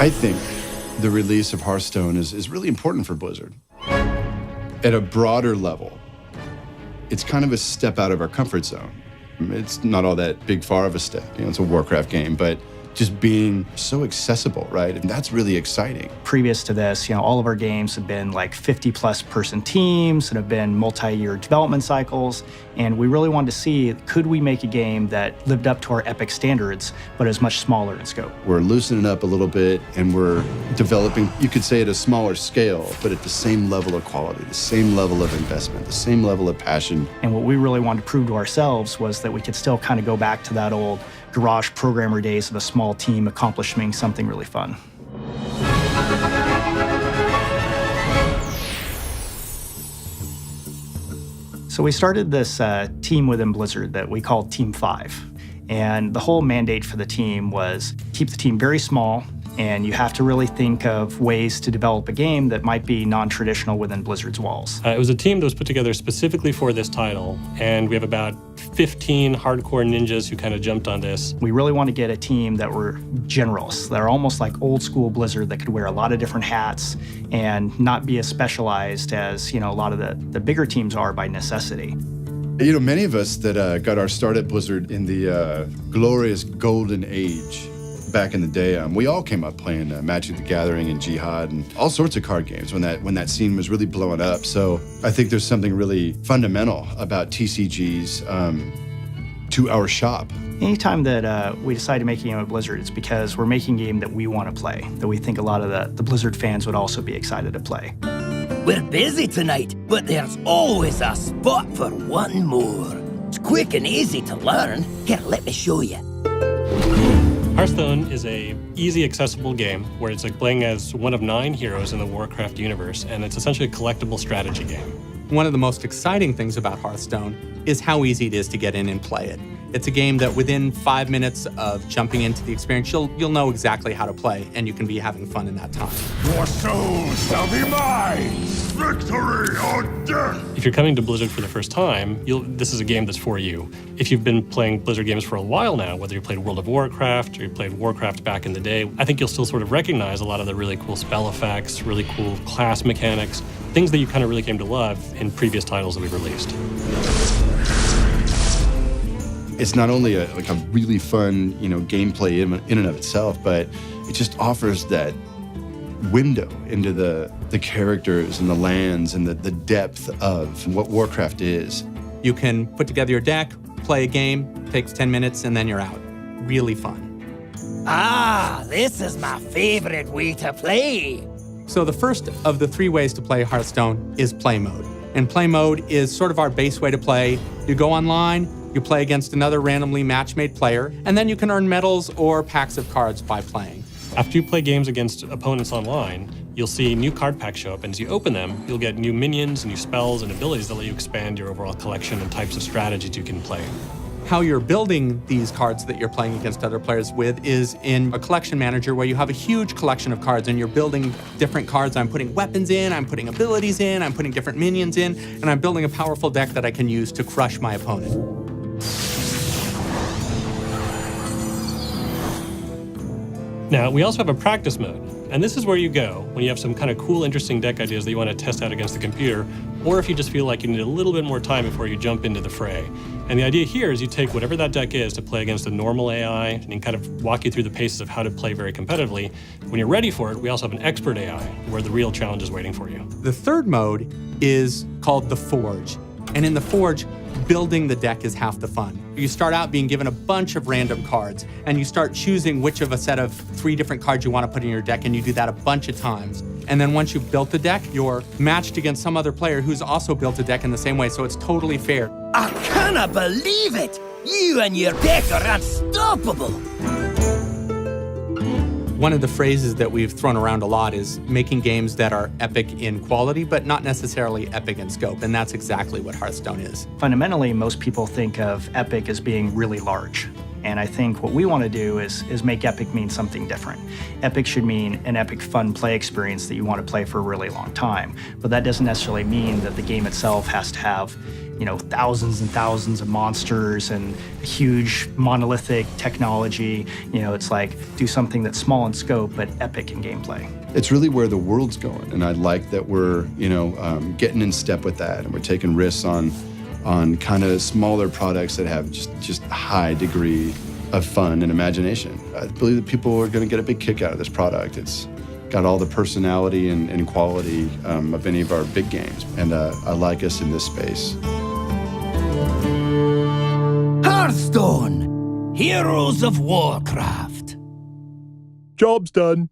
I think the release of Hearthstone is really important for Blizzard. At a broader level, it's kind of a step out of our comfort zone. It's not all that big far of a step. It's a Warcraft game, but just being so accessible, right? And that's really exciting. Previous to this, all of our games have been like 50-plus person teams and have been multi-year development cycles. And we really wanted to see, could we make a game that lived up to our epic standards, but is much smaller in scope? We're loosening up a little bit, and we're developing, you could say, at a smaller scale, but at the same level of quality, the same level of investment, the same level of passion. And what we really wanted to prove to ourselves was that we could still kind of go back to that old garage programmer days of a small team accomplishing something really fun. So we started this team within Blizzard that we called Team 5. And the whole mandate for the team was keep the team very small, and you have to really think of ways to develop a game that might be non-traditional within Blizzard's walls. It was a team that was put together specifically for this title, and we have about 15 hardcore ninjas who kind of jumped on this. We really want to get a team that were generalists, that are almost like old school Blizzard, that could wear a lot of different hats and not be as specialized as a lot of the bigger teams are by necessity. Many of us that got our start at Blizzard in the glorious golden age back in the day, we all came up playing Magic the Gathering and Jihad and all sorts of card games when that scene was really blowing up. So I think there's something really fundamental about TCGs to our shop. Anytime that we decide to make a game at Blizzard, it's because we're making a game that we want to play, that we think a lot of the Blizzard fans would also be excited to play. We're busy tonight, but there's always a spot for one more. It's quick and easy to learn. Here, let me show you. Hearthstone is a easy, accessible game where it's like playing as one of 9 heroes in the Warcraft universe, and it's essentially a collectible strategy game. One of the most exciting things about Hearthstone is how easy it is to get in and play it. It's a game that within 5 minutes of jumping into the experience, you'll know exactly how to play, and you can be having fun in that time. Your soul shall be mine! Victory or death! If you're coming to Blizzard for the first time, this is a game that's for you. If you've been playing Blizzard games for a while now, whether you played World of Warcraft or you played Warcraft back in the day, I think you'll still sort of recognize a lot of the really cool spell effects, really cool class mechanics, things that you kind of really came to love in previous titles that we've released. It's not only a really fun, gameplay in and of itself, but it just offers that window into the characters and the lands and the depth of what Warcraft is. You can put together your deck, play a game, takes 10 minutes, and then you're out. Really fun. Ah, this is my favorite way to play. So the first of the 3 ways to play Hearthstone is play mode. And play mode is sort of our base way to play. You go online, you play against another randomly match-made player, and then you can earn medals or packs of cards by playing. After you play games against opponents online, you'll see new card packs show up, and as you open them, you'll get new minions, new spells, and abilities that let you expand your overall collection and types of strategies you can play. How you're building these cards that you're playing against other players with is in a collection manager where you have a huge collection of cards and you're building different cards. I'm putting weapons in, I'm putting abilities in, I'm putting different minions in, and I'm building a powerful deck that I can use to crush my opponent. Now, we also have a practice mode, and this is where you go when you have some kind of cool, interesting deck ideas that you want to test out against the computer, or if you just feel like you need a little bit more time before you jump into the fray. And the idea here is you take whatever that deck is to play against a normal AI and kind of walk you through the paces of how to play very competitively. When you're ready for it, we also have an expert AI where the real challenge is waiting for you. The third mode is called the Forge. And in the Forge, building the deck is half the fun. You start out being given a bunch of random cards, and you start choosing which of a set of 3 different cards you want to put in your deck, and you do that a bunch of times. And then once you've built the deck, you're matched against some other player who's also built a deck in the same way, so it's totally fair. I cannot believe it! You and your deck are unstoppable! One of the phrases that we've thrown around a lot is making games that are epic in quality, but not necessarily epic in scope, and that's exactly what Hearthstone is. Fundamentally, most people think of epic as being really large. And I think what we want to do is make epic mean something different. Epic should mean an epic fun play experience that you want to play for a really long time. But that doesn't necessarily mean that the game itself has to have, thousands and thousands of monsters and huge monolithic technology. It's like do something that's small in scope but epic in gameplay. It's really where the world's going, and I like that we're, getting in step with that, and we're taking risks on kind of smaller products that have just a high degree of fun and imagination. I believe that people are going to get a big kick out of this product. It's got all the personality and quality of any of our big games, and I like us in this space. Hearthstone, Heroes of Warcraft. Job's done.